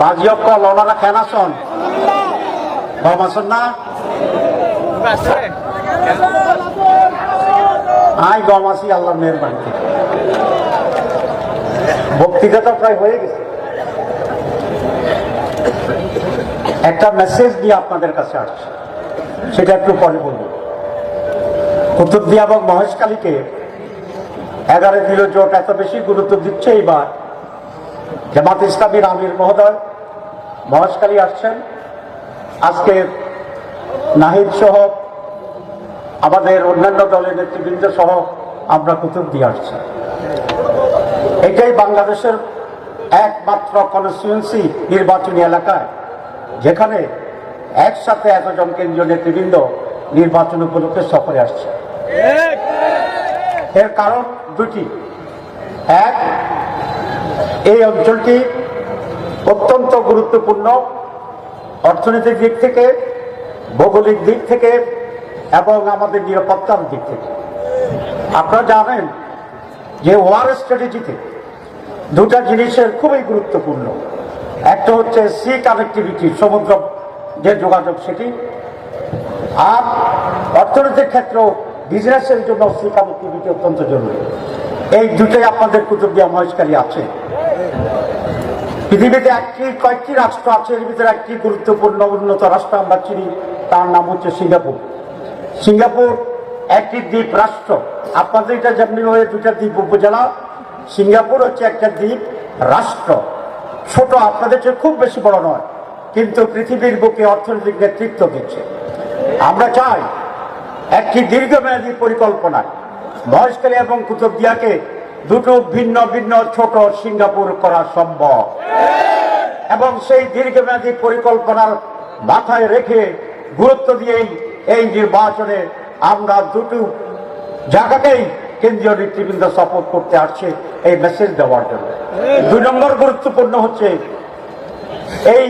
বাজিয়ক লনারা কেন আসন গম আসন না আই গম আসি আল্লাহর মেহেরবানিতে। বক্তৃতা তো প্রায় হয়ে গেছে। একটা মেসেজ দিয়ে আপনাদের কাছে আসছে, সেটা একটু পরে বলব। কুতুবদিয়া এবং মহেশখালীকে 11 কিলো জোট এত বেশি গুরুত্ব দিচ্ছে এইবার, জামাত ইসলামীর আমির মহোদয় মহেশখালী আসছেন। আজকে নাহিদ সহ আমাদের অন্যান্য দলের নেতৃবৃন্দ সহ আমরা কুতুবদিয়া আসছি। এটাই বাংলাদেশের একমাত্র কনস্টিটিউয়েন্সি নির্বাচনী এলাকায় যেখানে একসাথে এতজন কেন্দ্রীয় নেতৃবৃন্দ নির্বাচন উপলক্ষে সফরে আসছে। এর কারণ দুটি। এক, এই অঞ্চলটি অত্যন্ত গুরুত্বপূর্ণ অর্থনৈতিক দিক থেকে, ভৌগোলিক দিক থেকে এবং আমাদের নিরাপত্তার দিক থেকে। আপনারা জানেন যে ওয়ার স্ট্র্যাটেজিতে দুটা জিনিসের খুবই গুরুত্বপূর্ণ। একটা হচ্ছে সি কানেক্টিভিটি, সমুদ্র যে যোগাযোগ সেটি, আর অর্থনৈতিক ক্ষেত্রেও বিজনেসের জন্য সি কানেক্টিভিটি অত্যন্ত জরুরি। এই দুটোই আপনাদের কুতুবদিয়া মহেশখালী আছে। পৃথিবীতে কয়েকটি রাষ্ট্র আছে, এর ভিতরে একটি গুরুত্বপূর্ণ উন্নত রাষ্ট্র আমরা চিনি, তার নাম হচ্ছে সিঙ্গাপুর। সিঙ্গাপুর একটি দ্বীপ রাষ্ট্র। আপনাদের এটা যেমনি হয়ে দুটা দ্বীপ উপজেলা, সিঙ্গাপুর হচ্ছে একটা দ্বীপ রাষ্ট্র। ছোট, আপনাদের চেয়ে খুব বেশি বড় নয়, কিন্তু পৃথিবীর বুকে অর্থনৈতিক নেতৃত্ব দিচ্ছে। আমরা চাই একটি দীর্ঘমেয়াদী পরিকল্পনায় মহেশখালী এবং কুতুবদিয়াকে দুটো ভিন্ন ভিন্ন ছোট সিঙ্গাপুর করা সম্ভব, এবং সেই দীর্ঘমেয়াদী পরিকল্পনার মাথায় রেখে গুরুত্ব দিয়েই এই নির্বাচনে আমরা দুটো জায়গাতেই কেন্দ্রীয় নেতৃবৃন্দ সাপোর্ট করতে আসছে এই মেসেজ দেওয়ার জন্য। 2 নম্বর গুরুত্বপূর্ণ হচ্ছে এই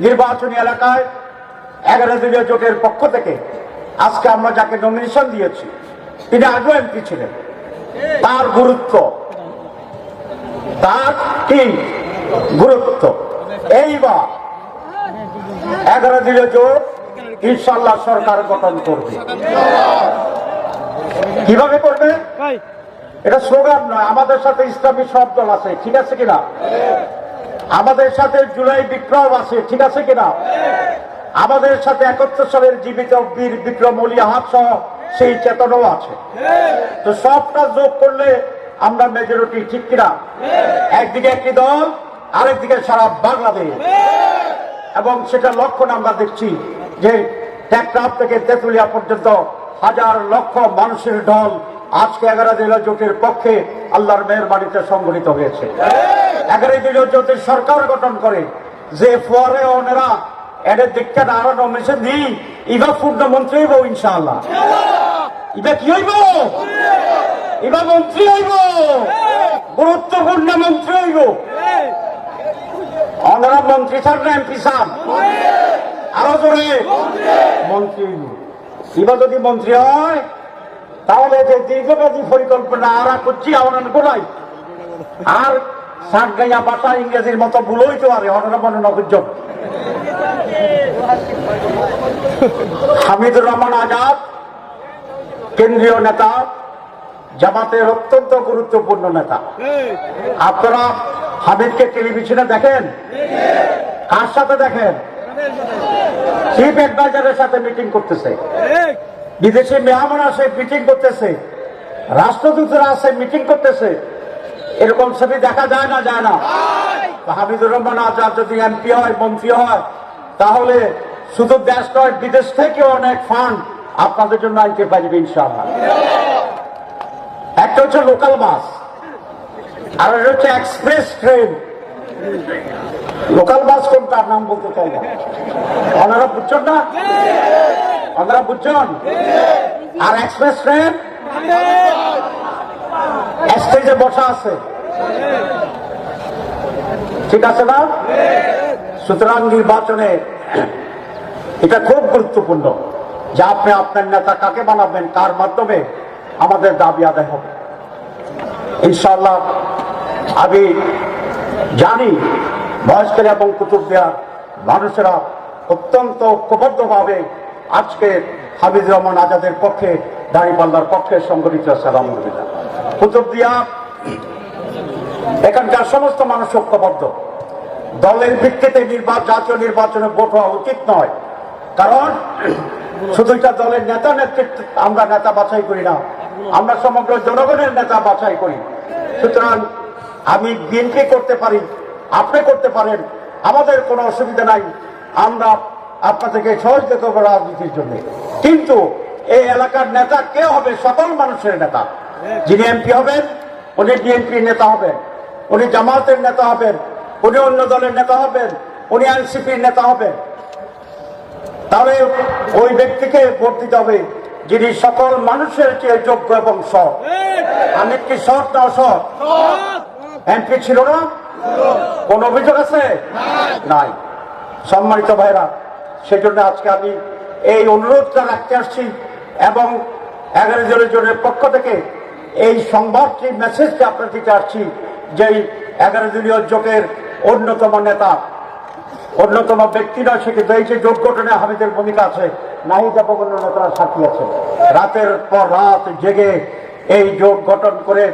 নির্বাচনী এলাকায় 11 দলীয় জোটের পক্ষ থেকে আজকে আমরা যাকে নমিনেশন দিয়েছি তিনি আগেও এমপি ছিলেন। তার গুরুত্ব, তার কি গুরুত্ব, এইবার 11 দলীয় জোট ইনশাল্লাহ সরকার গঠন করবে। কিভাবে করবে? এটা স্লোগান নয়, আমাদের সাথে ইসলামী সব দল আছে, ঠিক আছে কিনা? আমাদের সাথে জুলাই বিপ্লব আছে, ঠিক আছে কিনা? আমাদের সাথে 71 সালের জীবিত বীর বিক্রম অলি আহাদ সহ সেই চেতনাও আছে। তো সবটা যোগ করলে আমরা মেজরিটি, ঠিক কিনা? একদিকে একটি দল, আরেকদিকে সারা বাংলাদেশ, এবং সেটা লক্ষণ আমরা দেখছি যে টেকনাফ থেকে তেঁতুলিয়া পর্যন্ত হাজার লক্ষ মানুষের ঢল আজকে 11 দলীয় জোটের পক্ষে আল্লাহর মেহেরবানিতে সংগঠিত হয়েছে। 11 দলীয় জোটের সরকার গঠন করে যে ফোয়ারে ওনারা এদের দিকটা আরো নমিনেশন দিই, ইবা পূর্ণমন্ত্রী হইব ইনশাআল্লাহ। ইবা কি হইব? ইবা মন্ত্রী হইব, গুরুত্বপূর্ণ মন্ত্রী হইব। ওনারা মন্ত্রী স্যার না এমপি স্যার? আরো জোরে মন্ত্রী হইব। এবার যদি মন্ত্রী হয় তাহলে যে দীর্ঘমেয়াদী পরিকল্পনা আর করছি আমার গোলাই আর ষাট গাইয়া বাসা ইংরেজির মতো ভুল হইতে পারে। অনারা বর্ণনা করছেন হামিদুর রহমান আজাদ, কেন্দ্রীয় নেতা, জামাতের অত্যন্ত গুরুত্বপূর্ণ নেতা। আপনারা হামিদকে টেলিভিশনে দেখেন, কার সাথে দেখেন? চিফ অ্যাডভাইজারের সাথে মিটিং করতেছে, বিদেশি মেহমান আসে মিটিং করতেছে, রাষ্ট্রদূতরা আসে মিটিং করতেছে। এরকম ছবি দেখা যায় না? যায় না? হামিদুর রহমান আজাদ যদি এমপি হয়, মন্ত্রী হয়, তাহলে শুধু দেশ নয় বিদেশ থেকে অনেক ফান্ড আপনাদের জন্য আনতে পারবে ইনশাআল্লাহ। একটা হচ্ছে লোকাল বাস, আর একটা হচ্ছে এক্সপ্রেস ট্রেন। লোকাল বাস কোনটার নাম বলতে চাই না, ওনারা বুঝছেন না? ওনারা বুঝছেন? আর এক্সপ্রেস ট্রেন স্টেজে বসা আছে, ঠিক আছে না? সুতরাং নির্বাচনে এটা খুব গুরুত্বপূর্ণ যে আপনি আপনার নেতা কাকে বানাবেন, কার মাধ্যমে আমাদের দাবি আদায় হবে। ইনশাআল্লাহ আমি জানি মহেশখালী এবং কুতুবদিয়ার মানুষেরা অত্যন্ত ঐক্যবদ্ধভাবে আজকে হামিদুর রহমান আজাদের পক্ষে দাঁড়িপাল্লার পক্ষে সংগঠিত আছে। আলহামদুলিল্লাহ কুতুবদিয়া এখানকার সমস্ত মানুষ ঐক্যবদ্ধ। দলের ভিত্তিতে জাতীয় নির্বাচনে ভোট হওয়া উচিত নয়, কারণ শুধু এটা দলের নেতা নেতৃত্ব, আমরা নেতা বাছাই করি না, আমরা সমগ্র জনগণের নেতা বাছাই করি। সুতরাং আমি বিএনপি করতে পারি, আপনি করতে পারেন, আমাদের কোনো অসুবিধা নাই, আমরা আপনাদেরকে সহযোগিতা করবো রাজনীতির জন্য। কিন্তু এই এলাকার নেতা কে হবে? সকল মানুষের নেতা। যিনি এমপি হবেন উনি বিএনপির নেতা হবেন, উনি জামায়াতের নেতা হবেন, উনি অন্য দলের নেতা হবেন, উনি এনসিপির নেতা হবেন। তাহলে ওই ব্যক্তিকে ভোট দিতে হবে যিনি সকল মানুষের চেয়ে যোগ্য এবং সৎ। আমি কি সৎ না অসৎ? এমপি ছিল না, কোন অভিযোগ আছে? নাই। সম্মানিত ভাইরা, সেজন্য আজকে আমি এই অনুরোধটা রাখতে আসছি এবং 11 জনের পক্ষ থেকে এই সংবাদটি মেসেজটি আপনার দিতে আসছি যে 11 দলীয় জোটের অন্যতম নেতা, অন্যতম ব্যক্তি নয় সে, কিন্তু এই যে জোট গঠনে হামিদের ভূমিকা আছে, নাহিদ এবং অন্য নেতারা সাথী আছে। রাতের পর রাত জেগে এই জোট গঠন করে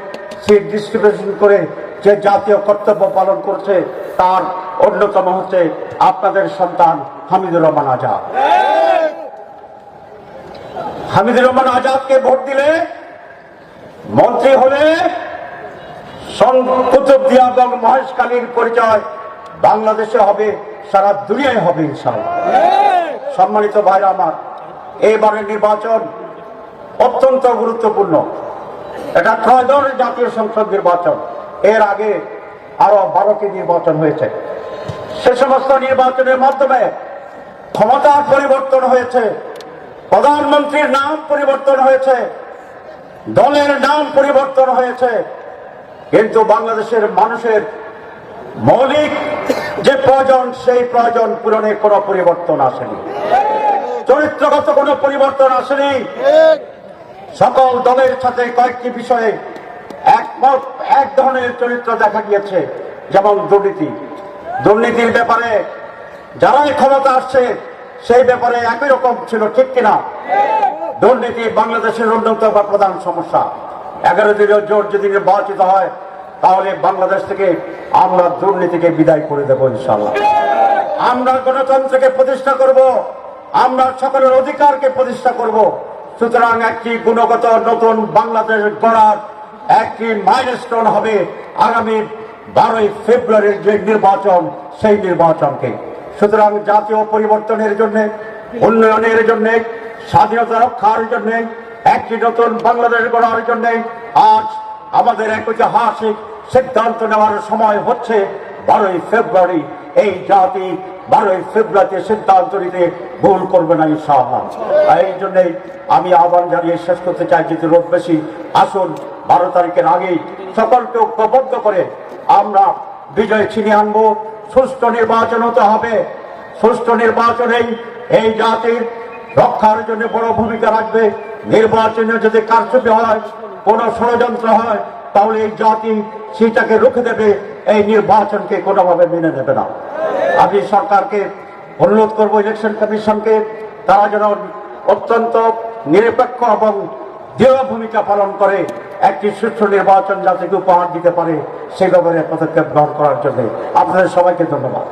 সিট ডিস্ট্রিবিউশন করে যে জাতীয় কর্তব্য পালন করছে তার অন্যতম হচ্ছে আপনাদের সন্তান হামিদুর রহমান আজাদ। হামিদুর রহমান আজাদকে ভোট দিলে, মন্ত্রী হলে কুতুবদিয়া এবং মহেশখালীর পরিচয় বাংলাদেশে হবে, সারা দুনিয়ায় হবে ইনশাআল্লাহ। সম্মানিত ভাইরা আমার, এইবারের নির্বাচন অত্যন্ত গুরুত্বপূর্ণ। এটা 3য় জাতীয় সংসদ নির্বাচন। এর আগে আরো 12টি নির্বাচন হয়েছে। সে সমস্ত নির্বাচনের মাধ্যমে ক্ষমতার পরিবর্তন হয়েছে, প্রধানমন্ত্রীর নাম পরিবর্তন হয়েছে, দলের নাম পরিবর্তন হয়েছে, কিন্তু বাংলাদেশের মানুষের মৌলিক যে প্রয়োজন সেই প্রয়োজন পূরণে কোনো পরিবর্তন আসেনি, চরিত্রগত কোনো পরিবর্তন আসেনি। সকল দলের সাথে কয়েকটি বিষয়ে এক ধরনের চরিত্র দেখা গিয়েছে, যেমন দুর্নীতির ব্যাপারে যারাই ক্ষমতা আসছে সেই ব্যাপারে একই রকম ছিল, ঠিক কিনা? দুর্নীতি বাংলাদেশের অন্যতম বা প্রধান সমস্যা। 11 দলীয় জোট যদি নির্বাচিত হয় তাহলে বাংলাদেশ থেকে আমরা দুর্নীতিকে বিদায় করে দেব ইনশাআল্লাহ। আমরা গণতন্ত্রকে প্রতিষ্ঠা করব, আমরা সকলের অধিকারকে প্রতিষ্ঠা করব। সুতরাং একটি গুণগত নতুন বাংলাদেশ গড়ার একটি মাইলস্টোন হবে আগামী 12 ফেব্রুয়ারির যে নির্বাচন, সেই নির্বাচনকে। সুতরাং জাতীয় পরিবর্তনের জন্য, উন্নয়নের জন্য, স্বাধীনতা রক্ষার জন্য, একটি নতুন বাংলাদেশ গড়ার জন্য আজ আমাদের এক ঐতিহাসিক সিদ্ধান্ত নেওয়ার সময় হচ্ছে 12 ফেব্রুয়ারি। এই জাতি 12 ফেব্রুয়ারিতে সিদ্ধান্ত নিতে ভুল করবে না ইনশাআল্লাহ। এই জন্যই আমি আহ্বান জানিয়ে শেষ করতে চাই, যদি রোদ বেশি, আসুন 12 তারিখের আগেই সকলকে ঐক্যবদ্ধ করে আমরা বিজয় ছিনিয়ে আনবো। সুষ্ঠু নির্বাচন হতে হবে। সুষ্ঠু নির্বাচনেই এই জাতির রক্ষার জন্য বড় ভূমিকা রাখবে। নির্বাচনে যদি কারচুপি হয়, কোন ষড়যন্ত্র হয়, তাহলে এই জাতি সেটাকে রুখে দেবে, এই নির্বাচনকে কোনোভাবে মেনে নেবে না। আমি সরকারকে অনুরোধ করবো, ইলেকশন কমিশনকে, তারা যেন অত্যন্ত নিরপেক্ষ এবং দৃঢ় ভূমিকা পালন করে একটি সুষ্ঠু নির্বাচন জাতিকে উপহার দিতে পারে, সেই ব্যাপারে পদক্ষেপ গ্রহণ করার জন্য আপনাদের সবাইকে ধন্যবাদ।